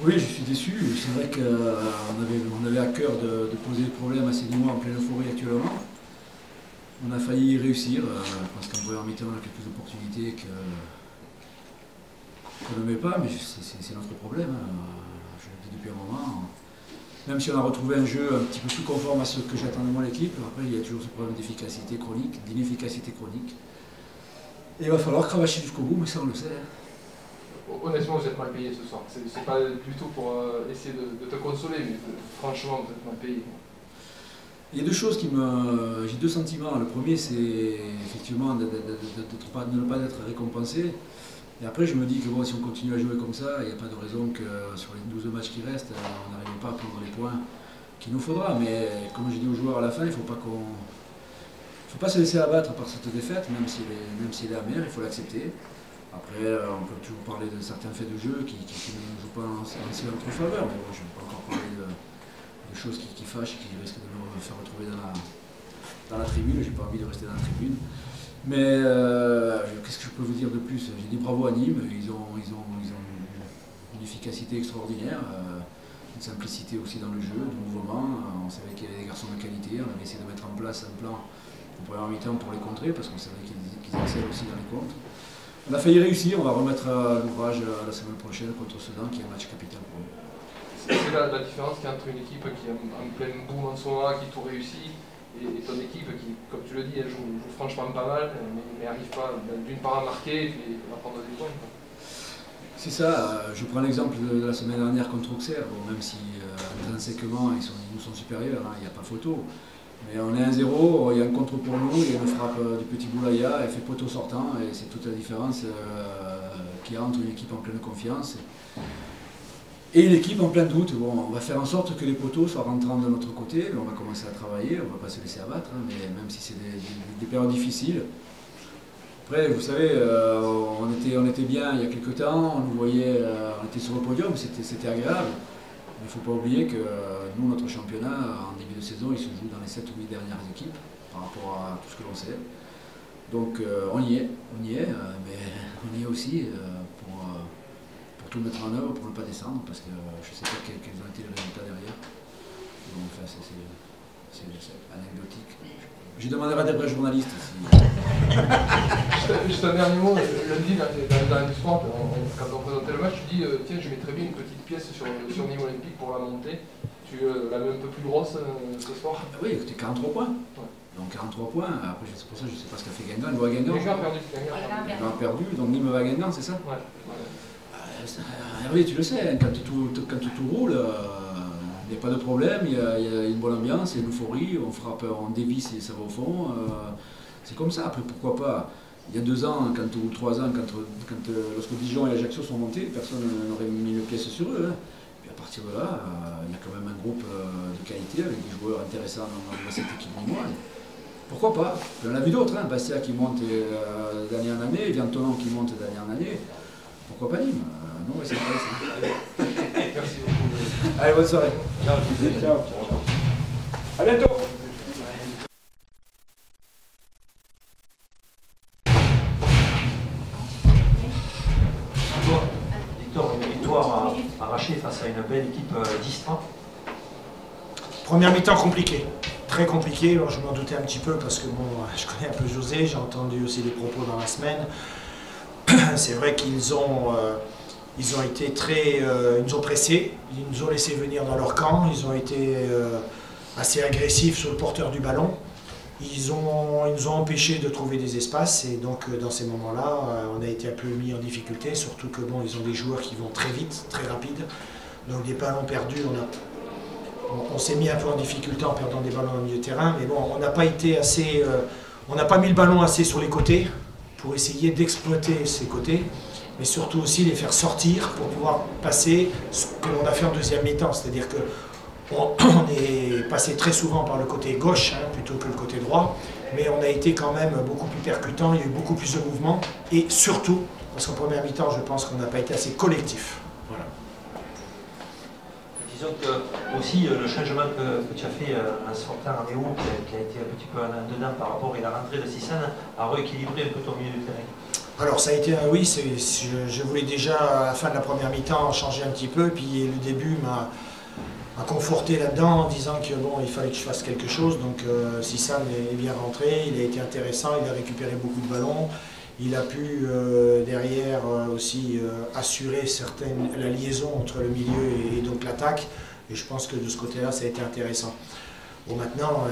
Oui, je suis déçu. C'est vrai qu'on avait à cœur de poser le problème à ces mois en pleine euphorie actuellement. On a failli y réussir, parce qu'en première mi-temps, on a quelques opportunités qu'on ne met pas, mais c'est notre problème. Je le dis depuis un moment. Même si on a retrouvé un jeu un petit peu plus conforme à ce que j'attends de mon équipe, après il y a toujours ce problème d'inefficacité chronique. Et il va falloir cravacher jusqu'au bout, mais ça on le sait. Honnêtement, vous êtes mal payé ce soir. C'est pas du tout pour essayer de te consoler, mais franchement, vous êtes mal payé. Il y a deux choses j'ai deux sentiments. Le premier, c'est effectivement de ne pas être récompensé. Et après, je me dis que bon, si on continue à jouer comme ça, il n'y a pas de raison que sur les 12 matchs qui restent, on n'arrive pas à prendre les points qu'il nous faudra. Mais comme je dis aux joueurs à la fin, il ne faut pas se laisser abattre par cette défaite, même si elle est amère, il faut l'accepter. Après, on peut toujours parler de certains faits de jeu qui ne jouent pas en notre faveur, mais bon, je ne vais pas encore parler de choses qui fâchent, qui risquent de nous faire retrouver dans la tribune. J'ai pas envie de rester dans la tribune. Mais qu'est-ce que je peux vous dire de plus? J'ai dit bravo à Nîmes, ils ont une efficacité extraordinaire, une simplicité aussi dans le jeu, du mouvement. On savait qu'il y avait des garçons de qualité, on avait essayé de mettre en place un plan en première mi-temps pour les contrer, parce qu'on savait qu'ils excellent aussi dans les contres. On a failli réussir, on va remettre l'ouvrage la semaine prochaine contre Sedan, qui est un match capital pour nous. C'est la différence qu'il y a entre une équipe qui est en plein boom en ce moment, qui tout réussit, et ton équipe qui, comme tu le dis, elle joue franchement pas mal, mais n'arrive pas d'une part à marquer et puis à prendre des points. C'est ça, je prends l'exemple de la semaine dernière contre Auxerre, bon, même si intrinsèquement ils nous sont supérieurs, hein, il n'y a pas photo. Mais on est 1-0, il y a un contre pour nous, il y a une frappe du petit Boulaya, elle fait poteau sortant, et c'est toute la différence qu'il y a entre une équipe en pleine confiance et une équipe en plein doute. Bon, on va faire en sorte que les poteaux soient rentrants de notre côté, on va commencer à travailler, on ne va pas se laisser abattre, hein, mais même si c'est des périodes difficiles. Après, vous savez, on était bien il y a quelques temps, on nous voyait, on était sur le podium, c'était agréable. Mais il ne faut pas oublier que nous, notre championnat, en début de saison, il se joue dans les 7 ou 8 dernières équipes par rapport à tout ce que l'on sait. Donc on y est, mais on y est aussi pour tout mettre en œuvre, pour ne pas descendre, parce que je ne sais pas quels ont été les résultats derrière. Donc, enfin, c'est anecdotique. Je demanderai à des vrais journalistes ici. Juste un dernier mot, lundi, dans l'histoire, quand on présentait le match, tu dis tiens, je mettrais bien une petite pièce sur Nîmes Olympique pour la montée. Tu la mets un peu plus grosse ce soir? Oui, écoutez, 43 points. Ouais. Donc 43 points, après c'est pour ça que je ne sais pas ce qu'a fait Guingamp. Il va à Guingamp. Guingamp a perdu. Guingamp a perdu, donc Nîmes va à Guingamp, c'est ça? Ouais. Hervé, tu le sais, quand tout roule, il n'y a pas de problème, il y a une bonne ambiance, il y a une euphorie, on frappe, on dévisse et ça va au fond. C'est comme ça, après pourquoi pas. Il y a 2 ans, ou 3 ans, lorsque Dijon et Ajaccio sont montés, personne n'aurait mis une pièce sur eux. Hein. Puis à partir de là, il y a quand même un groupe de qualité avec des joueurs intéressants dans cette équipe lilloise. Pourquoi pas? On a vu d'autres, hein. Bastia qui monte d'année en année, Viantonon qui monte d'année en année. Pourquoi pas Nîmes? Non, c'est intéressant. Merci beaucoup. Allez, bonne soirée. Ciao. Ciao. À bientôt. Victor, une victoire arrachée face à une belle équipe d'Istra. Première mi-temps compliquée, très compliquée. Alors, je m'en doutais un petit peu parce que bon, je connais un peu José, j'ai entendu aussi des propos dans la semaine. C'est vrai qu'ils ont été ils nous ont pressés, ils nous ont laissé venir dans leur camp, ils ont été assez agressifs sur le porteur du ballon. Ils nous ont empêchés de trouver des espaces et donc dans ces moments-là, on a été un peu mis en difficulté, surtout que bon, ils ont des joueurs qui vont très vite, très rapides. Donc des ballons perdus, on s'est mis un peu en difficulté en perdant des ballons au milieu de terrain, mais bon, on n'a pas été assez, on n'a pas mis le ballon assez sur les côtés pour essayer d'exploiter ces côtés, mais surtout aussi les faire sortir pour pouvoir passer ce que l'on a fait en deuxième mi-temps, c'est-à-dire que on est passé très souvent par le côté gauche plutôt que le côté droit, mais on a été quand même beaucoup plus percutant, il y a eu beaucoup plus de mouvements, et surtout, parce qu'en première mi-temps, je pense qu'on n'a pas été assez collectif. Voilà. Disons que aussi le changement que tu as fait en sortant en Néo, qui a été un petit peu en dedans par rapport à la rentrée de Sissane, a rééquilibré un peu ton milieu de terrain. Alors ça a été un oui, je voulais déjà à la fin de la première mi-temps changer un petit peu, puis le début m'a conforté là-dedans en disant que bon, il fallait que je fasse quelque chose. Donc Sissane est bien rentré, il a été intéressant, il a récupéré beaucoup de ballons, il a pu derrière aussi assurer la liaison entre le milieu et donc l'attaque, et je pense que de ce côté-là ça a été intéressant. Bon, maintenant,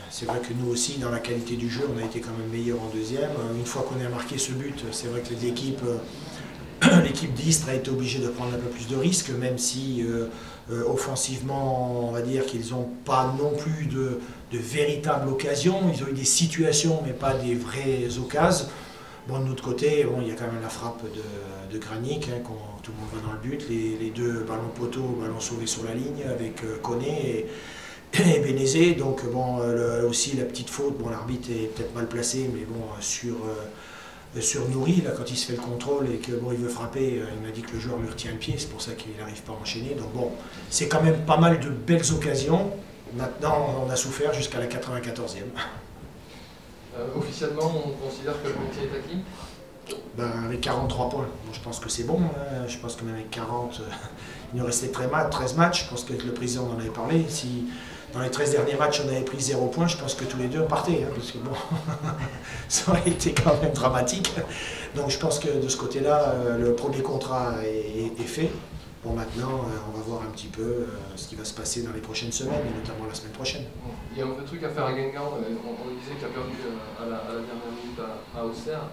c'est vrai que nous aussi, dans la qualité du jeu, on a été quand même meilleur en deuxième. Une fois qu'on a marqué ce but, c'est vrai que l'équipe d'Istres a été obligée de prendre un peu plus de risques, même si offensivement, on va dire qu'ils n'ont pas non plus de véritables occasions. Ils ont eu des situations, mais pas des vraies occasions. Bon, de notre côté, bon, il y a quand même la frappe de Granic, hein, quand tout le monde va dans le but. Les deux ballons poteaux, ballons sauvés sur la ligne avec Koné et Bénézé. Donc bon, aussi la petite faute, bon, l'arbitre est peut-être mal placé, mais bon, sur Nouri, là, quand il se fait le contrôle et que bon, il veut frapper, il m'a dit que le joueur lui retient le pied, c'est pour ça qu'il n'arrive pas à enchaîner. Donc bon, c'est quand même pas mal de belles occasions. Maintenant, on a souffert jusqu'à la 94e. Officiellement, on considère que le métier est acquis. Ben, avec 43 points, bon, je pense que c'est bon. Hein. Je pense que même avec 40, il nous restait 13 matchs. Je pense que le président en avait parlé. Si dans les 13 derniers matchs, on avait pris 0 points, je pense que tous les deux partaient. Hein, parce que bon, ça aurait été quand même dramatique. Donc je pense que de ce côté-là, le premier contrat est fait. Bon, maintenant, on va voir un petit peu ce qui va se passer dans les prochaines semaines, et notamment la semaine prochaine. Il y a un truc à faire à Guingamp. On disait qu'il a perdu à la dernière minute à Auxerre.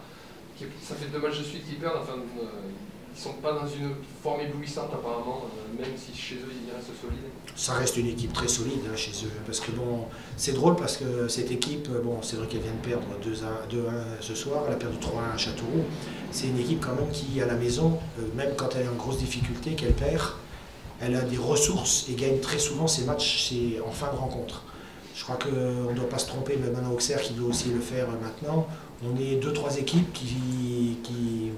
Ça fait 2 matchs de suite qu'ils perdent. Enfin, ils ne sont pas dans une forme éblouissante apparemment, même si chez eux ils restent solides. Ça reste une équipe très solide hein, chez eux. Parce que bon, c'est drôle parce que cette équipe, bon, c'est vrai qu'elle vient de perdre 2-1 ce soir, elle a perdu 3-1 à Châteauroux. C'est une équipe quand même qui, à la maison, même quand elle est en grosse difficulté, qu'elle perd, elle a des ressources et gagne très souvent ses matchs en fin de rencontre. Je crois qu'on ne doit pas se tromper, même maintenant Auxerre qui doit aussi le faire maintenant. On est 2-3 équipes qui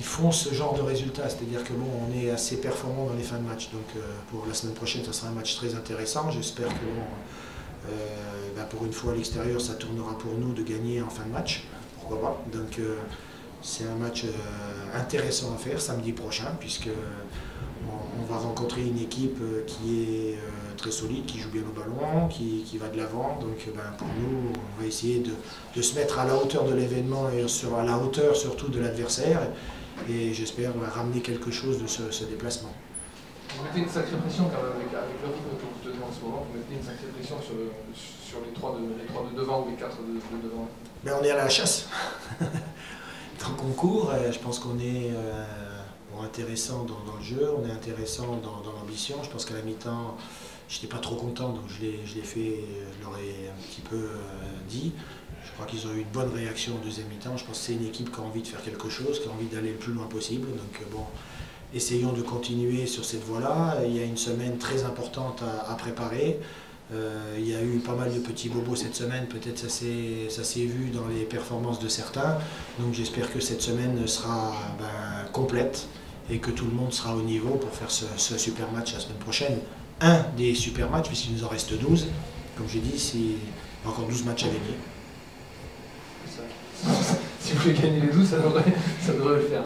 font ce genre de résultats, c'est-à-dire que bon, on est assez performant dans les fins de match. Donc pour la semaine prochaine, ça sera un match très intéressant. J'espère que bon, pour une fois à l'extérieur, ça tournera pour nous de gagner en fin de match. Pourquoi pas. Donc c'est un match intéressant à faire samedi prochain, puisque on va rencontrer une équipe qui est très solide, qui joue bien au ballon, qui va de l'avant. Donc pour nous, on va essayer de se mettre à la hauteur de l'événement et à la hauteur surtout de l'adversaire. Et j'espère ramener quelque chose de ce déplacement. Vous mettez une sacrée pression quand même avec le rythme que vous tenez en ce moment. Vous mettez une sacrée pression sur les 3 de devant ou les 4 de devant. Ben, on est à la chasse. Donc on court, je pense qu'on est intéressant dans le jeu, on est intéressant dans l'ambition. Je pense qu'à la mi-temps, je n'étais pas trop content, donc je l'ai fait, je leur ai un petit peu dit. Je crois qu'ils ont eu une bonne réaction en deuxième mi-temps. Je pense que c'est une équipe qui a envie de faire quelque chose, qui a envie d'aller le plus loin possible. Donc bon, essayons de continuer sur cette voie-là. Il y a une semaine très importante à préparer. Il y a eu pas mal de petits bobos cette semaine, peut-être ça s'est vu dans les performances de certains. Donc j'espère que cette semaine sera complète et que tout le monde sera au niveau pour faire ce super match la semaine prochaine. Un des super matchs, puisqu'il nous en reste 12. Comme j'ai dit, il y a encore 12 matchs à gagner. Si vous voulez gagner les 12, ça devrait le faire.